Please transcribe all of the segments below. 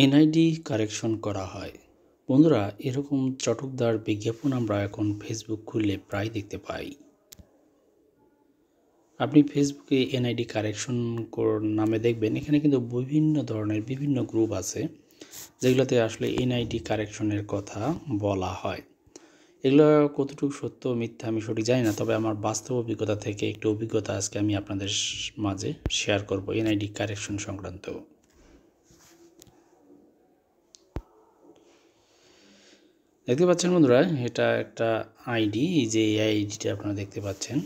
NID correction করা হয়। বন্ধুরা, এরকম চটকদার বিজ্ঞাপন আমরা এখন ফেসবুক খুললে প্রায় দেখতে পাই। আপনি ফেসবুকে এনআইডি কারেকশন নামে দেখবেন, এখানে কিন্তু বিভিন্ন ধরনের বিভিন্ন গ্রুপ আছে যেগুলোতে আসলে এনআইডি কারেকশনের কথা বলা হয়। এগুলো কতটুকু সত্য মিথ্যা আমি সঠিক জানি না, তবে আমার বাস্তব অভিজ্ঞতা থেকে একটু অভিজ্ঞতা আজকে আমি আপনাদের মাঝে শেয়ার করব এনআইডি কারেকশন সংক্রান্ত। দেখতে পাচ্ছেন বন্ধুরা, এটা একটা আইডি, যে এই আইডিটা আপনারা দেখতে পাচ্ছেন।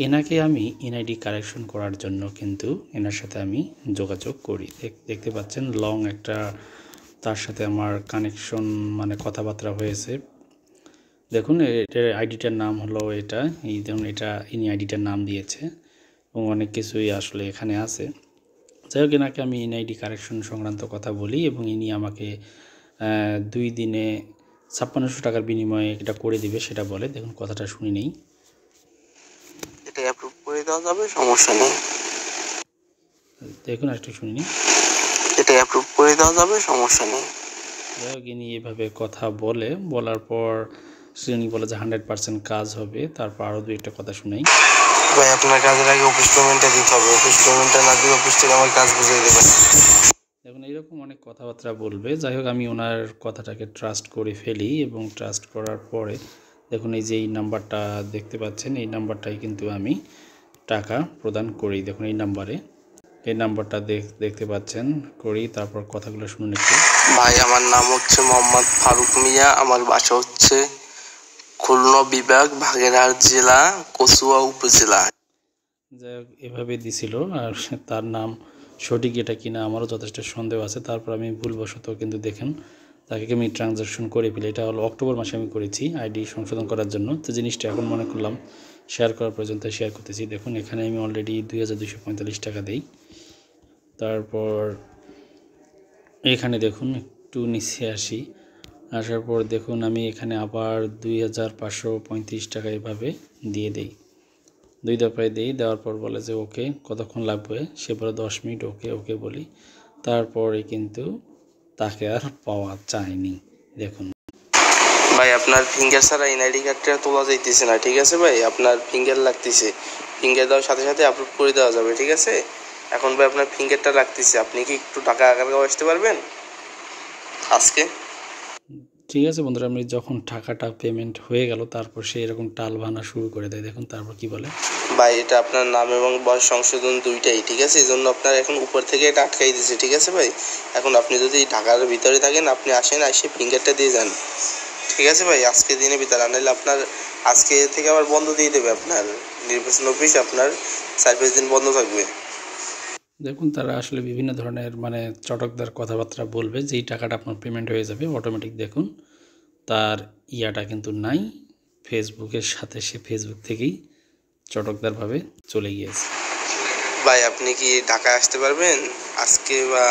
এনাকে আমি এনআইডি কারেকশন করার জন্য কিন্তু এনার সাথে আমি যোগাযোগ করি। দেখতে পাচ্ছেন লং একটা তার সাথে আমার কানেকশন, মানে কথাবার্তা হয়েছে। দেখুন, এটার আইডিটার নাম হলো এটা, এই ধরুন এটা ইনি আইডিটার নাম দিয়েছে এবং অনেক কিছুই আসলে এখানে আছে। যাই হোক, এনাকে আমি এনআইডি কারেকশন সংক্রান্ত কথা বলি এবং ইনি আমাকে 2 দিনে 5600 টাকার বিনিময়ে এটা করে দিবে সেটা বলে। দেখুন, কথাটা শুনে নেই। এটা অ্যাপ্রুভ করে দেওয়া যাবে, সমস্যা নেই। দেখুন, আরেকটু শুনে নিই। এটা অ্যাপ্রুভ করে দেওয়া যাবে, সমস্যা নেই। যাই হোক, ইনি এভাবে কথা বলার পর উনি বলে যে 100% কাজ হবে। তারপর আরও 2-একটা কথা শুনেই। ভাই, আপনার কাজের আগে অফিস পেমেন্টটা দিতে হবে। অফিস পেমেন্টটা না দিয়ে অফিস থেকে আমার কাজ বুঝিয়ে দেবেন। দেখুন, এইরকম অনেক কথাবার্তা বলবে। যাই হোক, আমি ওনার কথাটাকে ট্রাস্ট করে ফেলি এবং ট্রাস্ট করার পরে দেখুন, এই যে এই নাম্বারটা দেখতে পাচ্ছেন, এই নাম্বারটাই কিন্তু আমি টাকা প্রদান করি। দেখুন, এই নাম্বারটা দেখতে পাচ্ছেন করি। তারপর কথাগুলো শুনুন একটু। ভাই, আমার নাম হচ্ছে মোহাম্মদ ফারুক মিয়া। আমার বাসা হচ্ছে খুলনা বিভাগ, বাগেরহাট জেলা, কচুয়া উপজেলা। যাই হোক, এভাবে দিছিল। আর তার নাম সঠিক এটা কিনা আমারও যথেষ্ট সন্দেহ আছে। তারপর আমি ভুলবশত কিন্তু দেখেন তাকে আমি ট্রানজ্যাকশন করে ফেলি। এটা হলো অক্টোবর মাসে আমি করেছি আইডি সংশোধন করার জন্য। তো জিনিসটা এখন মনে করলাম শেয়ার করার প্রয়োজন, তাই শেয়ার করতেছি। দেখুন, এখানে আমি অলরেডি 2245 টাকা দিই। তারপর এখানে দেখুন, একটু নিচে আসার পর দেখুন আমি এখানে আবার 2535 টাকা এভাবে দিয়ে দেই। 2 দফায় দেওয়ার পর বলে যে ওকে, কতক্ষণ লাগবে, সে বলে 10 মিনিট। ওকে বলি। তারপরে কিন্তু তাকে আর পাওয়া যায়নি। দেখুন ভাই, আপনার ফিঙ্গার ছাড়া এনআইডি কার্ডটা তোলা যাইতেছে না, ঠিক আছে ভাই? আপনার ফিঙ্গার লাগতেছে। ফিঙ্গার দেওয়ার সাথে সাথে আপলোড করে দেওয়া যাবে, ঠিক আছে? এখন ভাই আপনার ফিঙ্গারটা লাগতেছে। আপনি কি একটু টাকা আগারগাঁও আসতে পারবেন আজকে? ঠিক আছে বন্ধুরা, আমি যখন টাকাটা পেমেন্ট হয়ে গেল তারপর সে এরকম টাল ভাঙা শুরু করে দেয়। দেখুন তারপর কি বলে। ভাই, এটা আপনার নাম এবং বয়স সংশোধন দুইটাই, ঠিক আছে? এই জন্য আপনার এখন উপর থেকে এটা আটকাই দিচ্ছে, ঠিক আছে ভাই? এখন আপনি যদি ঢাকার ভিতরে থাকেন, আপনি আসেন, এসে ফিঙ্গারটা দিয়ে যান, ঠিক আছে ভাই? আজকে দিনের ভিতরে আনাইলে আপনার আজকে থেকে আবার বন্ধ দিয়ে দেবে। আপনার নির্বাচন অফিস আপনার 4-5 দিন বন্ধ থাকবে। দেখুন, তারা আসলে বিভিন্ন ধরনের মানে চটকদার কথাবার্তা বলবে, যেই টাকাটা আপনার পেমেন্ট হয়ে যাবে অটোমেটিক। দেখুন, তার ইয়াটা কিন্তু নাই ফেসবুকের সাথে, সে ফেসবুক থেকেই চটকদারভাবে চলে গিয়েছে। ভাই, আপনি কি ঢাকায় আসতে পারবেন আজকে বা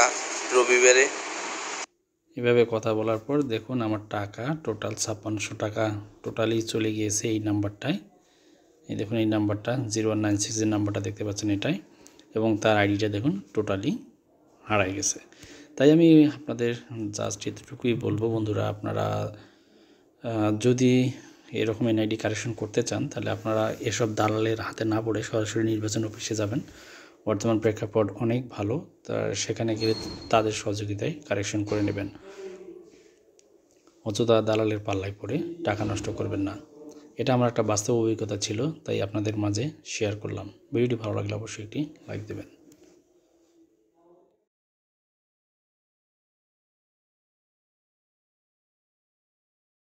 রবিবারে? এভাবে কথা বলার পর দেখুন, আমার টাকা টোটাল 5600 টাকা টোটালি চলে গিয়েছে এই নাম্বারটায়। এই দেখুন, এই নাম্বারটা 0196 যে নাম্বারটা দেখতে পাচ্ছেন এটাই, এবং তার আইডিটা দেখুন টোটালি হারাই গেছে। তাই আমি আপনাদের জাস্ট এতটুকুই বলবো বন্ধুরা, আপনারা যদি এরকম এনআইডি কারেকশন করতে চান তাহলে আপনারা এসব দালালের হাতে না পড়ে সরাসরি নির্বাচন অফিসে যাবেন। বর্তমান প্রেক্ষাপট অনেক ভালো, তা সেখানে গেলে তাদের সহযোগিতায় কারেকশন করে নেবেন। অযথা দালালের পাল্লায় পড়ে টাকা নষ্ট করবেন না। এটা আমার একটা বাস্তব অভিজ্ঞতা ছিল, তাই আপনাদের মাঝে শেয়ার করলাম। ভিডিওটি ভালো লাগলে অবশ্যই একটি লাইক দেবেন।